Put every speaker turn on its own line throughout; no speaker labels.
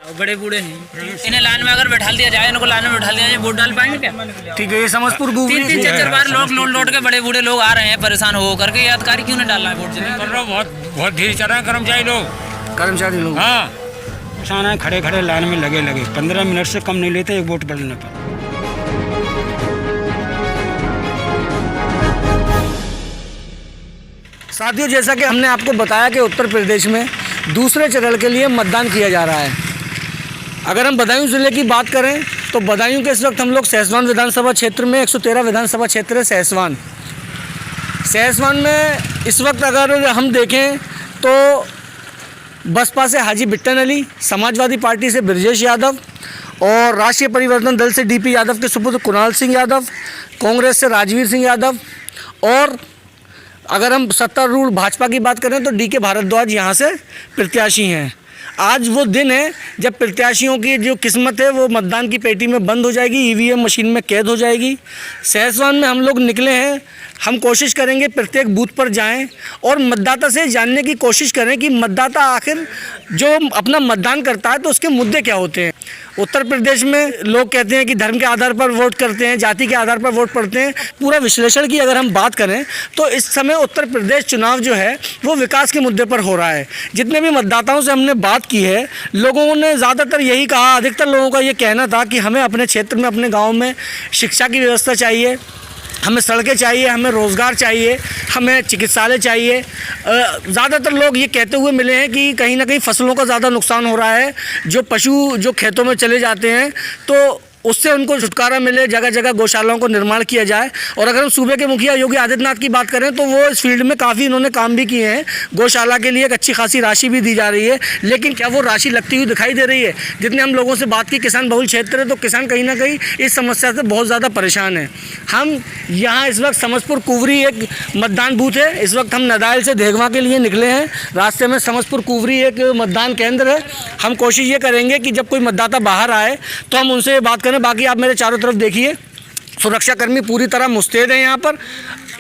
बड़े बूढ़े हैं, इन्हें लाइन में अगर बैठा दिया जाए, इनको लाइन में बैठा दिया जाए, वोट डाल पाएंगे क्या?
ठीक है, ये समझपुर
तीन तीन चार बार लोग लौट के बड़े बूढ़े लोग आ रहे हैं परेशान हो करके, ये अधिकारी क्यों नहीं डाल रहा है वोट?
कर रहा बहुत धीरे चल रहे हैं
कर्मचारी लोग।
हाँ, किसान है खड़े खड़े लाइन में लगे 15 मिनट से कम नहीं लेते एक वोट डालने पर।
साथियों, जैसा कि हमने आपको बताया कि उत्तर प्रदेश में दूसरे चरण के लिए मतदान किया जा रहा है। अगर हम बदायूं ज़िले की बात करें तो बदायूं के इस वक्त हम लोग सहसवान विधानसभा क्षेत्र में 113 विधानसभा क्षेत्र है सहसवान में इस वक्त अगर हम देखें तो बसपा से हाजी बिट्टन अली, समाजवादी पार्टी से ब्रजेश यादव और राष्ट्रीय परिवर्तन दल से डीपी यादव के सुपुत्र कुणाल सिंह यादव, कांग्रेस से राजवीर सिंह यादव और अगर हम सत्तारूढ़ भाजपा की बात करें तो डीके भारद्वाज यहाँ से प्रत्याशी हैं। आज वो दिन है जब प्रत्याशियों की जो किस्मत है वो मतदान की पेटी में बंद हो जाएगी, ईवीएम मशीन में कैद हो जाएगी। सहसवान में हम लोग निकले हैं, हम कोशिश करेंगे प्रत्येक बूथ पर जाएं और मतदाता से जानने की कोशिश करें कि मतदाता आखिर जो अपना मतदान करता है तो उसके मुद्दे क्या होते हैं। उत्तर प्रदेश में लोग कहते हैं कि धर्म के आधार पर वोट करते हैं, जाति के आधार पर वोट पड़ते हैं। पूरा विश्लेषण की अगर हम बात करें तो इस समय उत्तर प्रदेश चुनाव जो है वो विकास के मुद्दे पर हो रहा है। जितने भी मतदाताओं से हमने बात की है, लोगों ने ज़्यादातर यही कहा, अधिकतर लोगों का ये कहना था कि हमें अपने क्षेत्र में, अपने गाँव में शिक्षा की व्यवस्था चाहिए, हमें सड़कें चाहिए, हमें रोज़गार चाहिए, हमें चिकित्सालय चाहिए। ज़्यादातर लोग ये कहते हुए मिले हैं कि कहीं ना कहीं फसलों का ज़्यादा नुकसान हो रहा है, जो पशु जो खेतों में चले जाते हैं तो उससे उनको छुटकारा मिले, जगह जगह गौशालाओं को निर्माण किया जाए। और अगर हम सूबे के मुखिया योगी आदित्यनाथ की बात करें तो वो इस फील्ड में काफ़ी इन्होंने काम भी किए हैं। गौशाला के लिए एक अच्छी खासी राशि भी दी जा रही है, लेकिन क्या वो राशि लगती हुई दिखाई दे रही है? जितने हम लोगों से बात की, किसान बहुल क्षेत्र है तो किसान कहीं ना कहीं इस समस्या से बहुत ज़्यादा परेशान है। हम यहाँ इस वक्त समझपुर कुवरी एक मतदान बूथ है, इस वक्त हम नदायल से धेगवा के लिए निकले हैं। रास्ते में समझपुर कुवरी एक मतदान केंद्र है। हम कोशिश ये करेंगे कि जब कोई मतदाता बाहर आए तो हम उनसे बात करें। बाकी आप मेरे चारों तरफ देखिए, सुरक्षाकर्मी पूरी तरह मुस्तैद हैं। यहाँ पर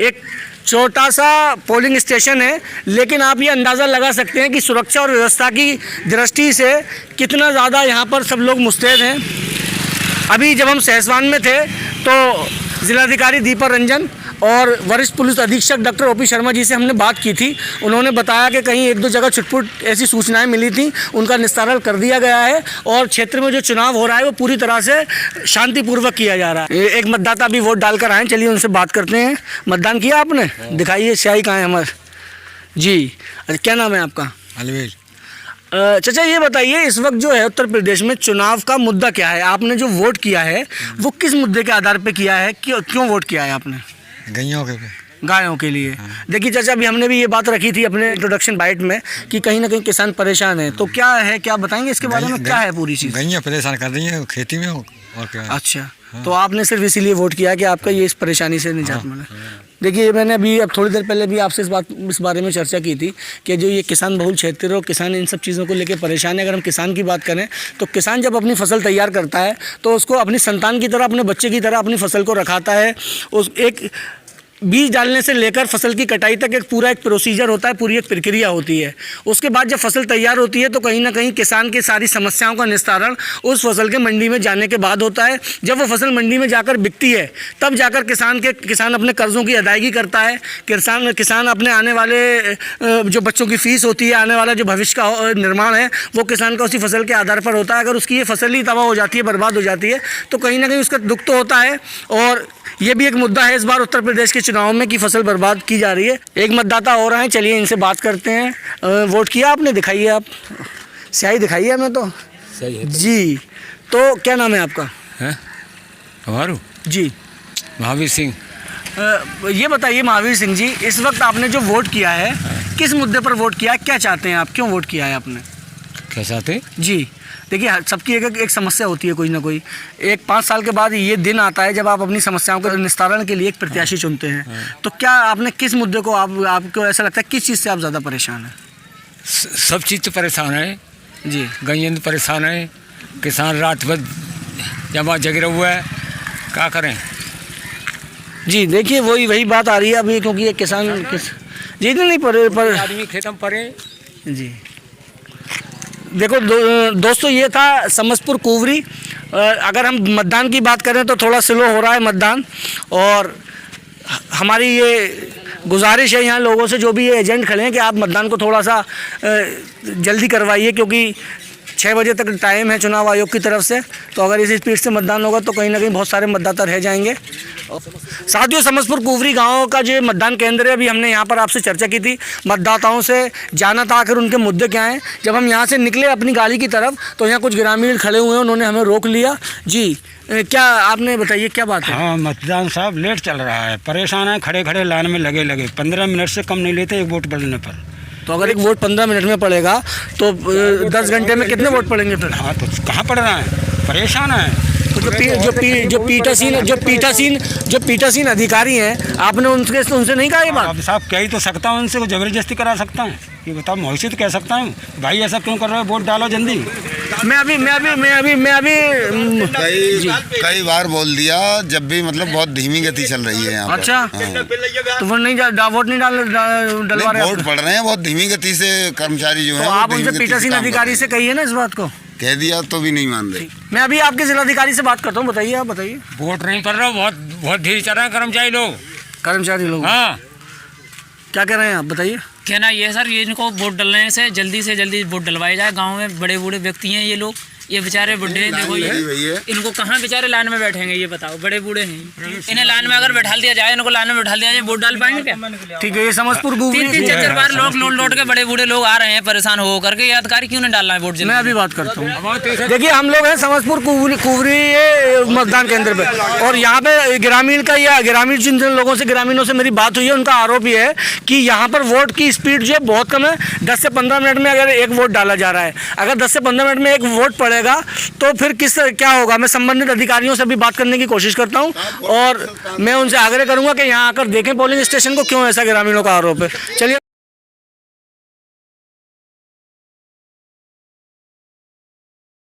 एक छोटा सा पोलिंग स्टेशन है, लेकिन आप ये अंदाज़ा लगा सकते हैं कि सुरक्षा और व्यवस्था की दृष्टि से कितना ज़्यादा यहाँ पर सब लोग मुस्तैद हैं। अभी जब हम सहसवान में थे तो जिलाधिकारी दीपा रंजन और वरिष्ठ पुलिस अधीक्षक डॉक्टर ओपी शर्मा जी से हमने बात की थी। उन्होंने बताया कि कहीं एक दो जगह छुटपुट ऐसी सूचनाएं मिली थी, उनका निस्तारण कर दिया गया है और क्षेत्र में जो चुनाव हो रहा है वो पूरी तरह से शांतिपूर्वक किया जा रहा है। एक मतदाता अभी वोट डालकर आए, चलिए उनसे बात करते हैं। मतदान किया आपने? दिखाइए स्याही कहाँ है हमारे जी। अच्छा, क्या नाम है आपका?
अलवेज।
चाचा ये बताइए, इस वक्त जो है उत्तर प्रदेश में चुनाव का मुद्दा क्या है? आपने जो वोट किया है वो किस मुद्दे के आधार पर किया है? क्यों वोट किया है आपने? गायों के लिए। देखिए चाचा, अभी हमने भी ये बात रखी थी अपने इंट्रोडक्शन बाइट में कि कहीं ना कहीं किसान परेशान है, तो क्या है, क्या बताएंगे इसके बारे में? क्या है पूरी चीज़?
गैया परेशान कर रही है खेती में और क्या।
अच्छा, हाँ। तो आपने सिर्फ इसीलिए वोट किया कि आपका ये इस परेशानी से निजात मिले। देखिए, मैंने अभी अब थोड़ी देर पहले भी आपसे इस बारे में चर्चा की थी कि जो ये किसान बहुल क्षेत्र और किसान इन सब चीज़ों को लेकर परेशान है। अगर हम किसान की बात करें तो किसान जब अपनी फसल तैयार करता है तो उसको अपनी संतान की तरह, अपने बच्चे की तरह अपनी फसल को रखाता है। उस एक बीज डालने से लेकर फसल की कटाई तक एक प्रोसीजर होता है, पूरी एक प्रक्रिया होती है। उसके बाद जब फसल तैयार होती है तो कहीं ना कहीं किसान की सारी समस्याओं का निस्तारण उस फसल के मंडी में जाने के बाद होता है। जब वो फसल मंडी में जाकर बिकती है तब जाकर किसान अपने कर्ज़ों की अदायगी करता है। किसान अपने आने वाले जो बच्चों की फ़ीस होती है, आने वाला जो भविष्य का निर्माण है, वो किसान का उसी फसल के आधार पर होता है। अगर उसकी ये फसल ही तबाह हो जाती है, बर्बाद हो जाती है, तो कहीं ना कहीं उसका दुख तो होता है। और ये भी एक मुद्दा है इस बार उत्तर प्रदेश के चुनाव में कि फसल बर्बाद की जा रही है। एक मतदाता हो रहे हैं, चलिए इनसे बात करते हैं। वोट किया आपने? दिखाइए, आप स्याही दिखाइए हमें। तो सही है जी। तो क्या नाम है आपका?
हमारू
जी,
महावीर सिंह।
ये बताइए महावीर सिंह जी, इस वक्त आपने जो वोट किया है, किस मुद्दे पर वोट किया है? क्या चाहते हैं आप? क्यों वोट किया है आपने?
क्या चाहते
जी? देखिए, सबकी एक समस्या होती है कोई ना कोई। 5 साल के बाद ये दिन आता है जब आप अपनी समस्याओं के निस्तारण के लिए एक प्रत्याशी चुनते हैं। तो क्या आपने किस मुद्दे को आपको ऐसा लगता है किस चीज़ से आप ज़्यादा परेशान हैं?
सब चीज़ से परेशान है जी। गैया परेशान है, किसान रात भर जमा जग हुआ है, क्या करें
जी? देखिए, वही बात आ रही है अभी, क्योंकि ये किसान जी नहीं पर
आदमी खेतम पड़े
जी। देखो दोस्तों, ये था समसपुर कुवरी। अगर हम मतदान की बात करें तो थोड़ा स्लो हो रहा है मतदान, और हमारी ये गुजारिश है यहाँ लोगों से, जो भी ये एजेंट खड़े हैं, कि आप मतदान को थोड़ा सा जल्दी करवाइए, क्योंकि 6 बजे तक टाइम है चुनाव आयोग की तरफ से। तो अगर इसी स्पीड से मतदान होगा तो कहीं ना कहीं बहुत सारे मतदाता रह जाएंगे। साथियों, समसपुर कुवरी गांव का जो मतदान केंद्र है, अभी हमने यहाँ पर आपसे चर्चा की थी, मतदाताओं से जाना था आखिर उनके मुद्दे क्या हैं। जब हम यहाँ से निकले अपनी गाड़ी की तरफ तो यहाँ कुछ ग्रामीण खड़े हुए हैं, उन्होंने हमें रोक लिया। जी, क्या आपने बताइए क्या बात है?
हाँ, मतदान साहब लेट चल रहा है, परेशान है, खड़े खड़े लाइन में लगे 15 मिनट से कम नहीं लेते एक वोट पड़ने पर।
तो अगर एक वोट 15 मिनट में पड़ेगा तो 10 घंटे में कितने वोट पड़ेंगे फिर?
हाँ, तो कहाँ पड़ रहा है, परेशान है।
तो जो पीठासीन अधिकारी हैं, आपने उनसे नहीं कहा ये बात?
अब साहब कह ही तो सकता हूँ उनसे, ज़बरदस्ती करा सकता हूँ, ये बताओ, मोहित तो कह सकता हूँ भाई ऐसा क्यों कर रहे हो, वोट डालो जल्दी।
मैं अभी
कई बार बोल दिया, जब भी मतलब बहुत धीमी गति चल रही है यहाँ पर।
अच्छा, तो वोट नहीं डलवा रहे?
वोट पड़ रहे हैं बहुत धीमी गति से, कर्मचारी जो
तो
है
आप उनसे पीठासीन अधिकारी से कहिए ना इस बात को।
कह दिया तो भी नहीं मान रहे।
मैं अभी आपके जिलाधिकारी से बात करता हूँ, बताइए, आप बताइए।
वोट नहीं पड़ रहा, बहुत धीरे चल रहा है
कर्मचारी लोग
हाँ,
क्या कह रहे हैं आप बताइए?
कहना ये है सर, ये इनको वोट डलने से जल्दी वोट डलवाए जाए। गांव में बड़े बूढ़े व्यक्ति हैं ये लोग, ये बेचारे बुढ़े हैं, देखो ये इनको कहाँ बेचारे लाइन में बैठेंगे, ये बताओ, बड़े बूढ़े हैं, इन्हें लाइन में अगर बैठा दिया जाए, इनको लाइन में बैठा दिया जाए, वोट डाल पाएंगे क्या?
ठीक है, ये समसपुर कुवरी
3-4 बार लोग लौट के बड़े बूढ़े लोग आ रहे हैं परेशान हो करके, ये अधिकारी क्यों नहीं डाल रहा है वोट?
मैं अभी बात करता हूँ। देखिए, हम लोग हैं समसपुर कुवरी ये मतदान केंद्र पे, और यहाँ पे ग्रामीण जिन लोगों से, ग्रामीणों से मेरी बात हुई है, उनका आरोप ये है कि यहाँ पर वोट की स्पीड जो है बहुत कम है। 10 से 15 मिनट में अगर एक वोट डाला जा रहा है, अगर 10 से 15 मिनट में एक वोट पड़ेगा तो फिर क्या होगा? मैं संबंधित अधिकारियों से भी बात करने की कोशिश करता हूँ, और मैं उनसे आग्रह करूँगा कि यहाँ आकर देखें पोलिंग स्टेशन को, क्यों ऐसा ग्रामीणों का आरोप है। चलिए।